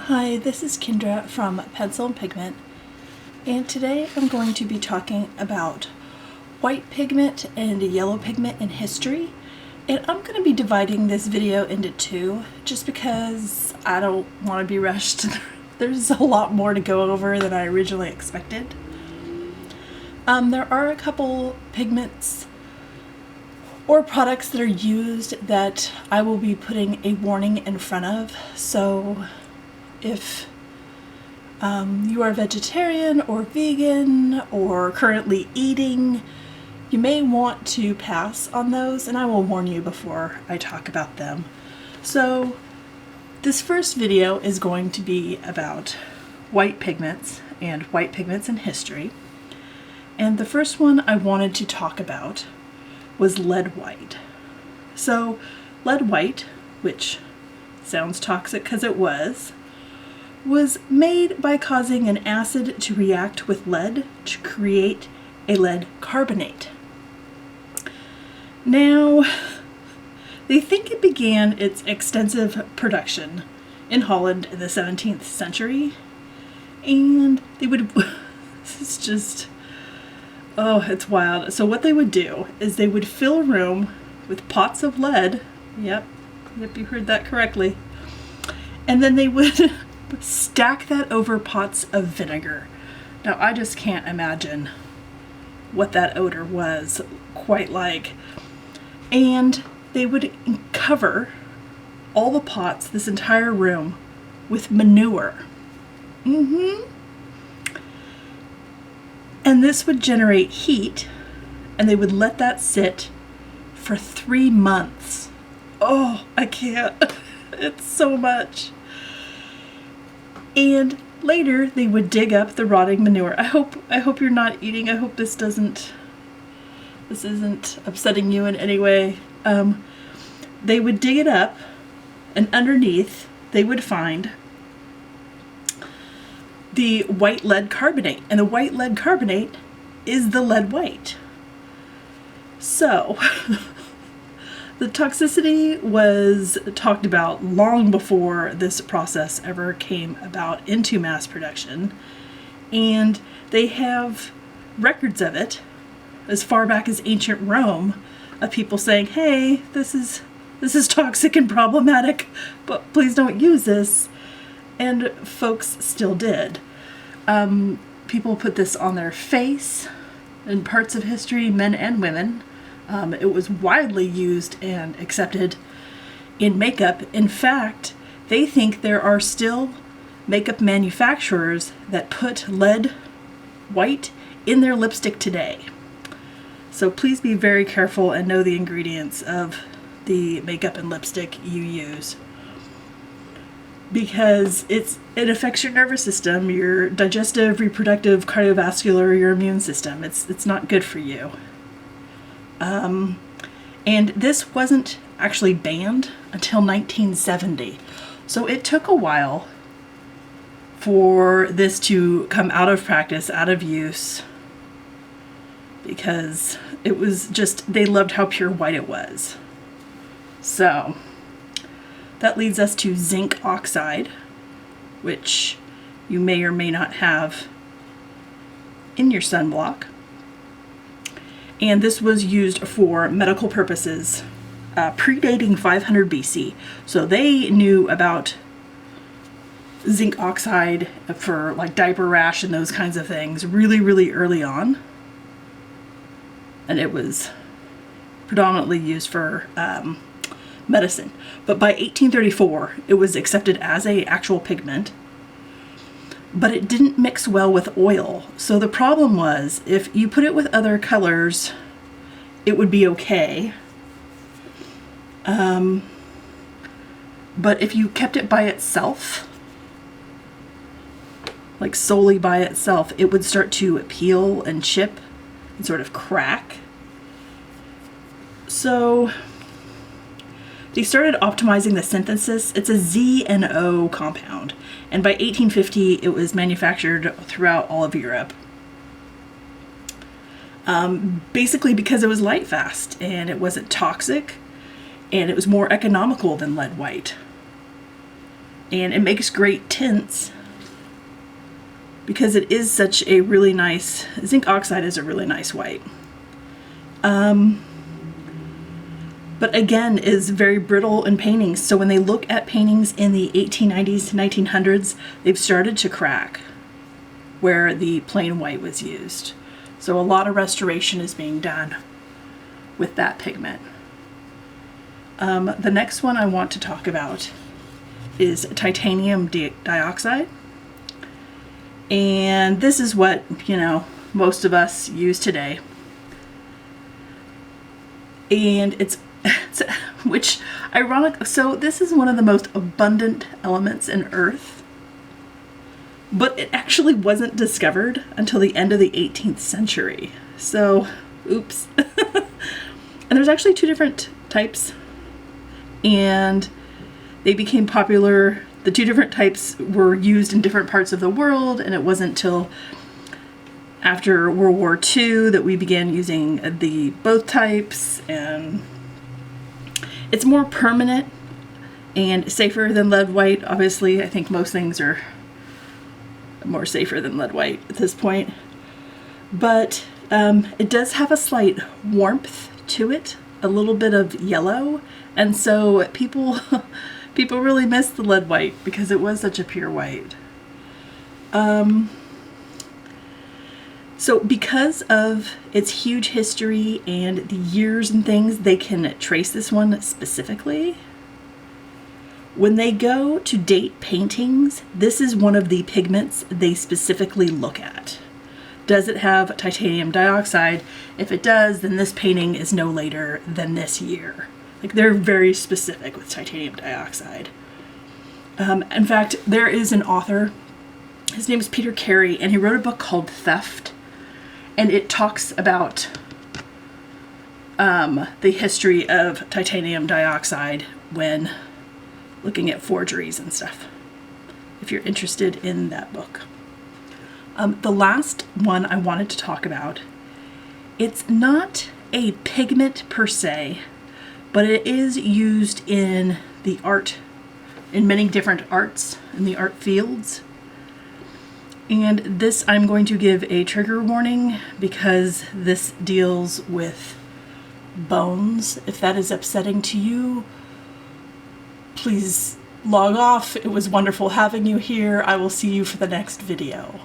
Hi, this is Kendra from Pencil and Pigment, and today I'm going to be talking about white pigment and yellow pigment in history. And I'm going to be dividing this video into two just because I don't want to be rushed. There's a lot more to go over than I originally expected. There are a couple pigments or products that are used that I will be putting a warning in front of. So if you are vegetarian or vegan or currently eating, you may want to pass on those, and I will warn you before I talk about them. So this first video is going to be about white pigments and white pigments in history. And the first one I wanted to talk about was lead white. So lead white, which sounds toxic because it was made by causing an acid to react with lead to create a lead carbonate. Now, they think it began its extensive production in Holland in the 17th century, and they would, this is just, oh, it's wild. So what they would do is they would fill a room with pots of lead, yep, you heard that correctly, and then they would stack that over pots of vinegar. Now I just can't imagine what that odor was quite like. And they would cover all the pots, this entire room, with manure. And this would generate heat, and they would let that sit for 3 months. Oh, I can't. It's so much. And later they would dig up the rotting manure. I hope you're not eating. I hope this isn't upsetting you in any way. They would dig it up, and underneath they would find the white lead carbonate, and the white lead carbonate is the lead white. So the toxicity was talked about long before this process ever came about into mass production, and they have records of it as far back as ancient Rome of people saying, hey, this is toxic and problematic, but please don't use this. And folks still did. People put this on their face in parts of history, men and women. It was widely used and accepted in makeup. In fact, they think there are still makeup manufacturers that put lead white in their lipstick today. So please be very careful and know the ingredients of the makeup and lipstick you use, because it affects your nervous system, your digestive, reproductive, cardiovascular, your immune system. It's not good for you. And this wasn't actually banned until 1970. So it took a while for this to come out of practice, out of use, because it was just, they loved how pure white it was. So that leads us to zinc oxide, which you may or may not have in your sunblock. And this was used for medical purposes, predating 500 BC. So they knew about zinc oxide for like diaper rash and those kinds of things really, really early on. And it was predominantly used for medicine. But by 1834, it was accepted as an actual pigment. But it didn't mix well with oil. So the problem was, if you put it with other colors, it would be okay. But if you kept it by itself, like solely by itself, it would start to peel and chip and sort of crack. So they started optimizing the synthesis. It's a Z and O compound. And by 1850, it was manufactured throughout all of Europe. Basically because it was light fast and it wasn't toxic and it was more economical than lead white. and it makes great tints because it is such a really nice, zinc oxide is a really nice white. But again, is very brittle in paintings. So when they look at paintings in the 1890s to 1900s, they've started to crack where the plain white was used. So a lot of restoration is being done with that pigment. The next one I want to talk about is titanium dioxide. And this is what, you know, most of us use today. And it's which ironic, so this is one of the most abundant elements in Earth, but it actually wasn't discovered until the end of the 18th century. So, oops. And there's actually two different types, and they became popular. The two different types were used in different parts of the world, and it wasn't till after World War II that we began using both types, and it's more permanent and safer than lead white. Obviously, I think most things are more safer than lead white at this point, but it does have a slight warmth to it, a little bit of yellow, and so people really miss the lead white because it was such a pure white. So because of its huge history and the years and things, they can trace this one specifically. When they go to date paintings, this is one of the pigments they specifically look at. Does it have titanium dioxide? If it does, then this painting is no later than this year. Like, they're very specific with titanium dioxide. In fact, there is an author, his name is Peter Carey, and he wrote a book called Theft. And it talks about the history of titanium dioxide when looking at forgeries and stuff, if you're interested in that book. The last one I wanted to talk about, it's not a pigment per se, but it is used in the art, in many different arts, in the art fields. And this, I'm going to give a trigger warning because this deals with bones. If that is upsetting to you, please log off. It was wonderful having you here. I will see you for the next video.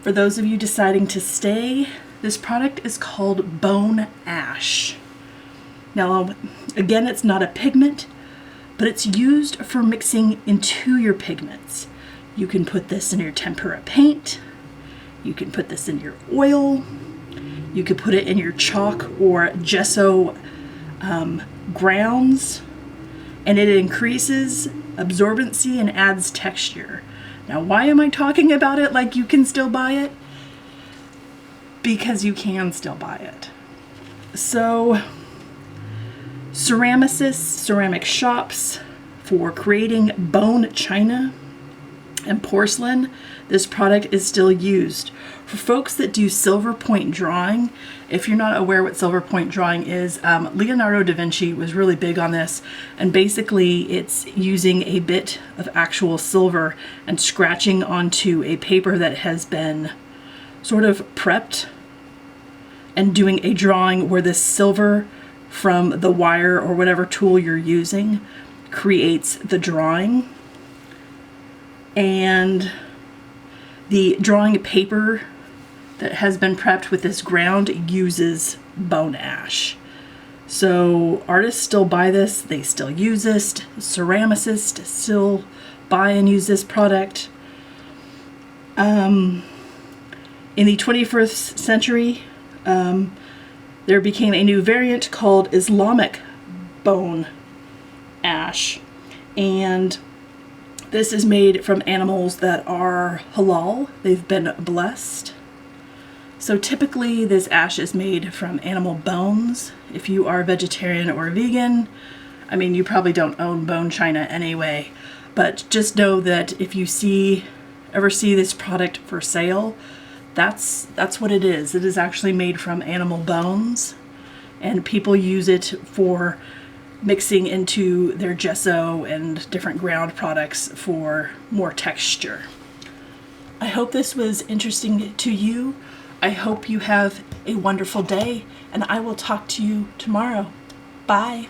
For those of you deciding to stay, this product is called bone ash. Now, again, it's not a pigment, but it's used for mixing into your pigments. You can put this in your tempera paint, you can put this in your oil, you could put it in your chalk or gesso grounds, and it increases absorbency and adds texture. Now, why am I talking about it like you can still buy it? Because you can still buy it. So, ceramicists, ceramic shops, for creating bone china and porcelain, this product is still used. For folks that do silver point drawing, if you're not aware what silver point drawing is, Leonardo da Vinci was really big on this, and basically it's using a bit of actual silver and scratching onto a paper that has been sort of prepped and doing a drawing where this silver from the wire or whatever tool you're using creates the drawing. And the drawing paper that has been prepped with this ground uses bone ash. So artists still buy this, they still use this, ceramicists still buy and use this product. In the 21st century, there became a new variant called Islamic bone ash, and this is made from animals that are halal. They've been blessed. So typically this ash is made from animal bones. If you are vegetarian or vegan, I mean, you probably don't own bone china anyway, but just know that if you ever see this product for sale, that's what it is. It is actually made from animal bones, and people use it for mixing into their gesso and different ground products for more texture. I hope this was interesting to you. I hope you have a wonderful day, and I will talk to you tomorrow. Bye.